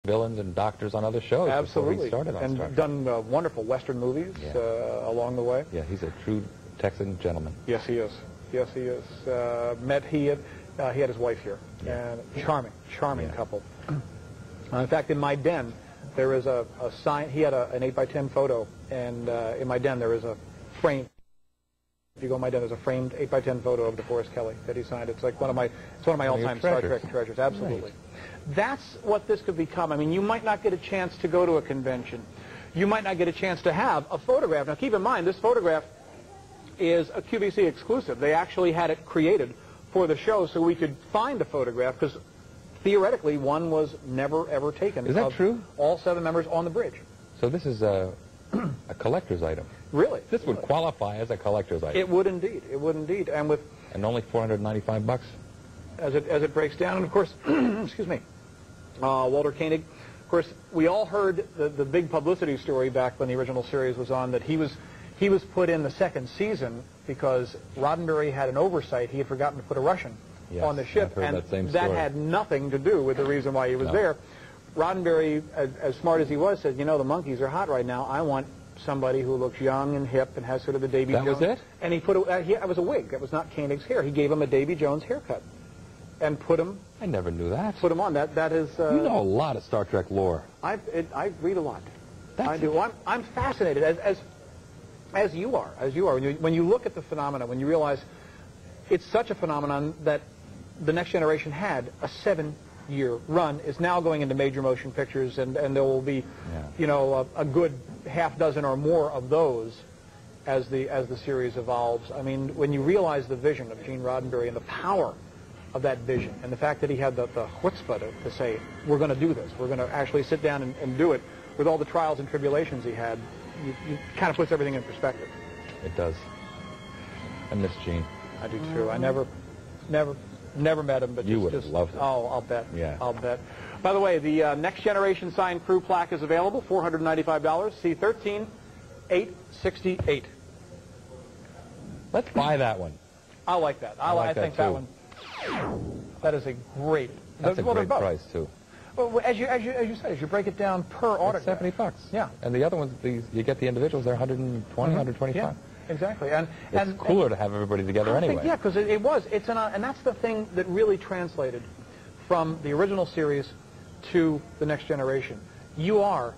villains and doctors on other shows. Absolutely. Before he started on Star And Trek. done wonderful Western movies along the way. Yeah, he's a true Texan gentleman. Yes, he is. Yes, he is. He had his wife here, and charming couple. In fact, in my den, there is a sign. He had an 8x10 photo, and in my den there is a frame. If you go in my den, there's a framed 8x10 photo of DeForest Kelley that he signed. It's like one of my all-time Star Trek treasures. Absolutely. Right. That's what this could become. I mean, you might not get a chance to go to a convention. You might not get a chance to have a photograph. Now, keep in mind, this photograph is a QVC exclusive. They actually had it created for the show so we could find a photograph, because theoretically one was never, ever taken. Is that true? All 7 members on the bridge. So this is a collector's item. Really? This would qualify as a collector's item. It would indeed. It would indeed. And with only $495 as it breaks down. And of course, excuse me, Walter Koenig. Of course, we all heard the big publicity story back when the original series was on, that he was put in the 2nd season because Roddenberry had an oversight. He had forgotten to put a Russian on the ship, and that had nothing to do with the reason why he was there. Roddenberry, as smart as he was, said, you know, the monkeys are hot right now. I want somebody who looks young and hip and has sort of the Davy Jones. That was it? And he put it was a wig. That was not Koenig's hair. He gave him a Davy Jones haircut and put him. I never knew that. Put him on. That is. You know a lot of Star Trek lore. I read a lot. I do. I'm fascinated, as you are. When you look at the phenomena, when you realize it's such a phenomenon that the Next Generation had a 7-year run, is now going into major motion pictures, and there will be, a good half dozen or more of those as the series evolves. I mean, when you realize the vision of Gene Roddenberry and the power of that vision, and the fact that he had the chutzpah to say, we're going to do this, we're going to actually sit down and do it, with all the trials and tribulations he had, you kind of puts everything in perspective. It does. I miss Gene. I do too. I never met him, but you would have loved it. Oh, I'll bet. Yeah. I'll bet. By the way, the Next Generation signed crew plaque is available, $495, C13-868. Let's buy that one. I like that. I think that one. That is a great. That's a great price too. Well, as you said, as you break it down per autograph, $70. Yeah. And the other ones, you get the individuals, they're 120, 125. Yeah, exactly. And it's cooler to have everybody together anyway. Yeah, because it was. And that's the thing that really translated from the original series to the Next Generation. You are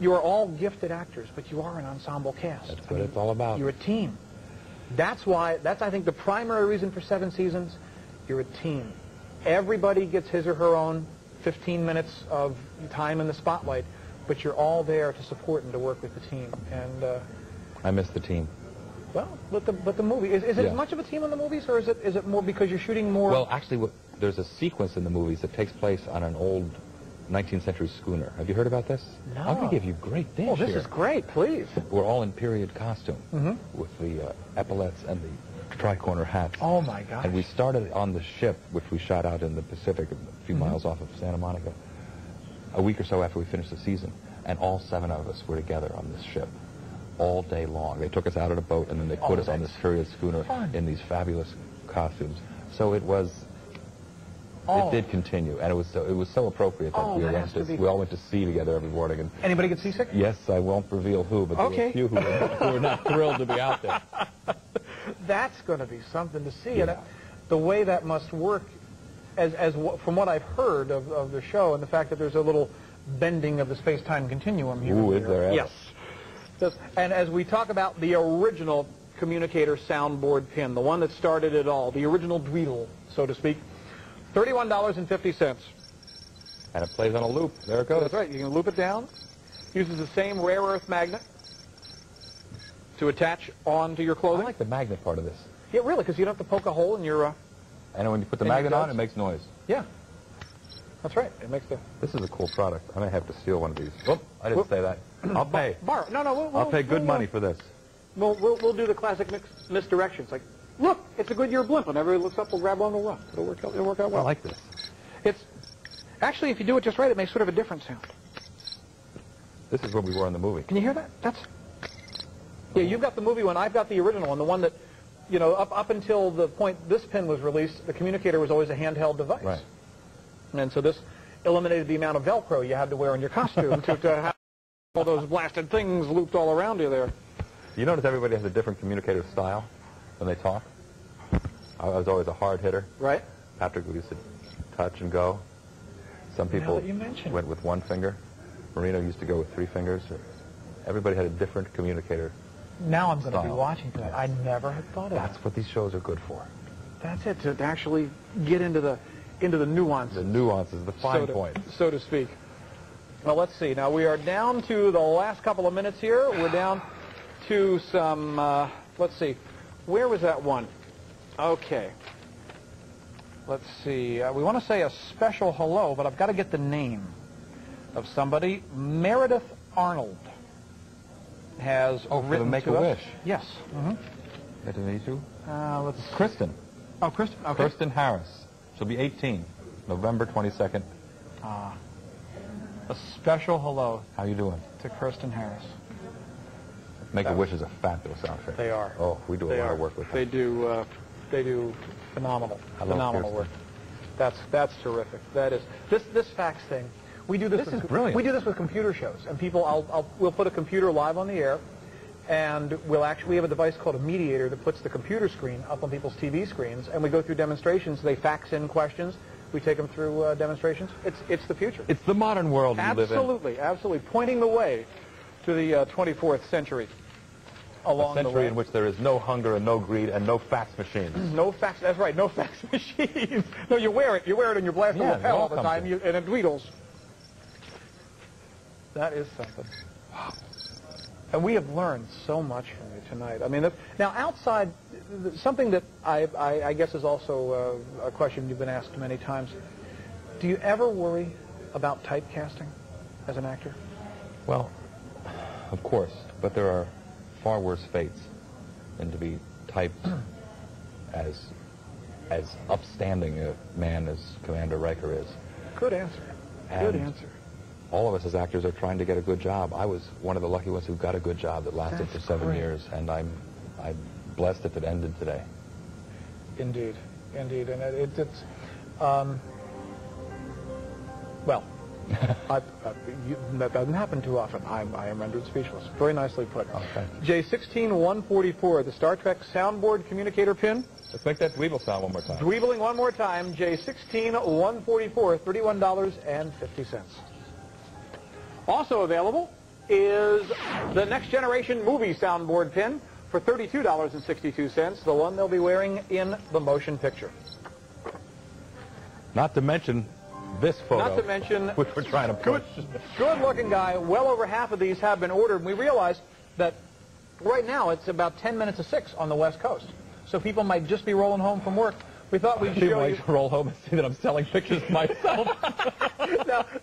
all gifted actors, but you are an ensemble cast. That's what it's all about. You're a team. That's I think, the primary reason for 7 seasons. You're a team. Everybody gets his or her own 15 minutes of time in the spotlight, but you're all there to support and to work with the team. And I miss the team. Well, but the movie is it as much of a team in the movies, or is it more because you're shooting more? Well, actually, there's a sequence in the movies that takes place on an old 19th century schooner. Have you heard about this? No. I'm going to give you great things. Oh, this is great. Please. We're all in period costume with the epaulets and the tri-corner hats. Oh my gosh. And we started on the ship, which we shot out in the Pacific, a few miles off of Santa Monica, a week or so after we finished the season. And all 7 of us were together on this ship all day long. They took us out of the boat, and then they put us on this period schooner in these fabulous costumes. So it was... It did continue, and it was so appropriate that we all went to sea together every morning. And anybody get seasick? Yes, I won't reveal who, but there were a few who were not thrilled to be out there. That's going to be something to see, Yeah. and the way that must work, from what I've heard of the show, and the fact that there's a little bending of the space-time continuum here. Ooh, is there ever? Yes. And as we talk about the original communicator soundboard pin, the one that started it all, the original dreidel, so to speak, $31.50. And it plays on a loop. There it goes. That's right. You can loop it down. Uses the same rare earth magnet to attach onto your clothing. I like the magnet part of this. Yeah, really, because you don't have to poke a hole in your... And when you put the magnet on, it makes noise. Yeah. That's right. It makes the... This is a cool product. I may have to steal one of these. Whoop, I didn't say that. I'll pay. Borrow. No, I'll pay good money for this. We'll do the classic misdirections. Like, look, it's a Goodyear blimp. When everybody looks up, we'll grab one and we'll run. It'll work out well. I like this. Actually, if you do it just right, it makes sort of a different sound. This is what we were in the movie. Can you hear that? Yeah, you've got the movie one. I've got the original one, the one that, up until the point this pin was released, the communicator was always a handheld device. Right. And so this eliminated the amount of Velcro you had to wear in your costume to have all those blasted things looped all around you there. You notice everybody has a different communicator style when they talk? I was always a hard hitter. Right. Patrick used to touch and go. Some people went with one finger. Marino used to go with 3 fingers. Everybody had a different communicator. Now I'm going to be watching for that. I never had thought of that. That's what these shows are good for. That's it, to actually get into the nuances. The nuances, the fine points. So to speak. Well, let's see. Now, we are down to the last couple of minutes here. We're down to some, let's see. Where was that one? Okay. Let's see. We want to say a special hello, but I've got to get the name of somebody. Meredith Arnold has written for the Make-A-Wish. Yes. Nice to meet you. Let's Kristen. Oh, Kristen. Okay. Kristen Harris. She'll be 18, November 22nd. A special hello. How you doing? To Kristen Harris. Make-A-Wish is a fabulous outfit. They are. Oh, we do a lot of work with them. They do phenomenal work. That's terrific. That is this fax thing. We do this. This is brilliant. We do this with computer shows, and people. We'll put a computer live on the air, and we have a device called a mediator that puts the computer screen up on people's TV screens, and we go through demonstrations. They fax in questions. We take them through demonstrations. It's the future. It's the modern world we live in. Absolutely, pointing the way to the 24th century. Along a century in which there is no hunger and no greed and no fax machines. No fax. That's right. No fax machines. No, you wear it. You wear it in your blaster lapel all the time, and it dweedles. That is something. And we have learned so much from you tonight. I mean, now outside, something that I guess is also a question you've been asked many times. Do you ever worry about typecasting as an actor? Well, of course, but there are far worse fates than to be typed as upstanding a man as Commander Riker is. Good answer. Good answer. All of us as actors are trying to get a good job. I was one of the lucky ones who got a good job that lasted for 7 years, and I'm blessed if it ended today. Indeed, and it's well. That doesn't happen too often. I am rendered speechless. Very nicely put. Okay. J16144, the Star Trek soundboard communicator pin. Let's make that dweeble sound one more time. Dweebling one more time. J16144, $31.50. Also available is the Next Generation movie soundboard pin for $32.62, the one they'll be wearing in the motion picture. Not to mention this photo, not to mention, which we're trying to push. Good-looking guy. Well over half of these have been ordered. And we realize that right now it's about 10 minutes to 6 on the West Coast. So people might just be rolling home from work. We thought we'd show you. Roll home and see that I'm selling pictures myself.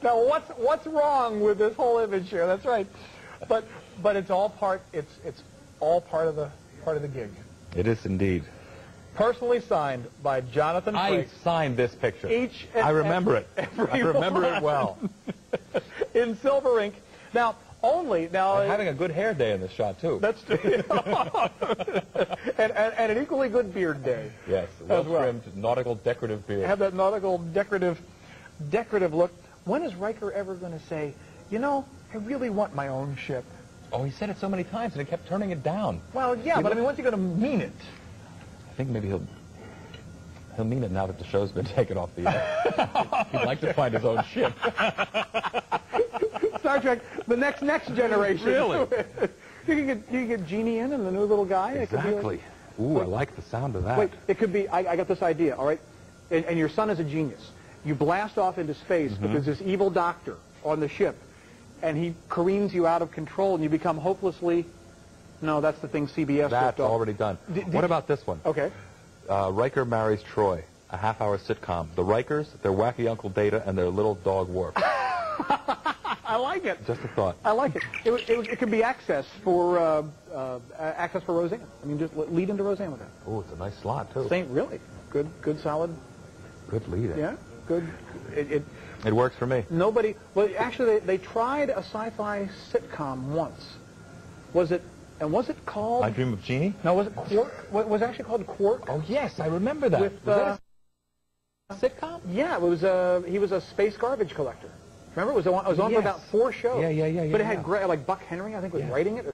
now what's wrong with this whole image here? That's right. But it's all part. It's all part of the gig. It is indeed. Personally signed by Jonathan Frakes. I signed this picture. I remember it. I remember it well. In silver ink. Now, I'm having a good hair day in this shot, too. That's true. and an equally good beard day. Yes, well-trimmed, nautical decorative beard. Have that nautical decorative look. When is Riker ever going to say, you know, I really want my own ship? Oh, he said it so many times, and he kept turning it down. Well, yeah, but I mean, when's he going to mean it? I think maybe he'll mean it now that the show's been taken off the air. He'd like to find his own ship. Star Trek, the next generation. Really? You can get Jeannie in and the new little guy. Exactly. Ooh, I like the sound of that. Wait, it could be, I got this idea, all right? And your son is a genius. You blast off into space, but there's this evil doctor on the ship, and he careens you out of control, and you become hopelessly... No, that's the thing CBS That's already done. What about this one? Okay. Riker marries Troy, a half-hour sitcom. The Rikers, their wacky Uncle Data, and their little dog Worf. I like it. Just a thought. I like it. It could be access for Roseanne. I mean, just lead into Roseanne with that. Oh, it's a nice slot, too. Really. Good, solid. Good lead. Yeah, good. It works for me. Nobody... Well, actually, they tried a sci-fi sitcom once. Was it called... I Dream of Jeannie? No, was it Quark? Was it actually called Quark? Oh, yes, I remember that. With, sitcom? Yeah, it was he was a space garbage collector. Remember, it was on for about 4 shows. Yeah. But it had like Buck Henry, I think, was writing it.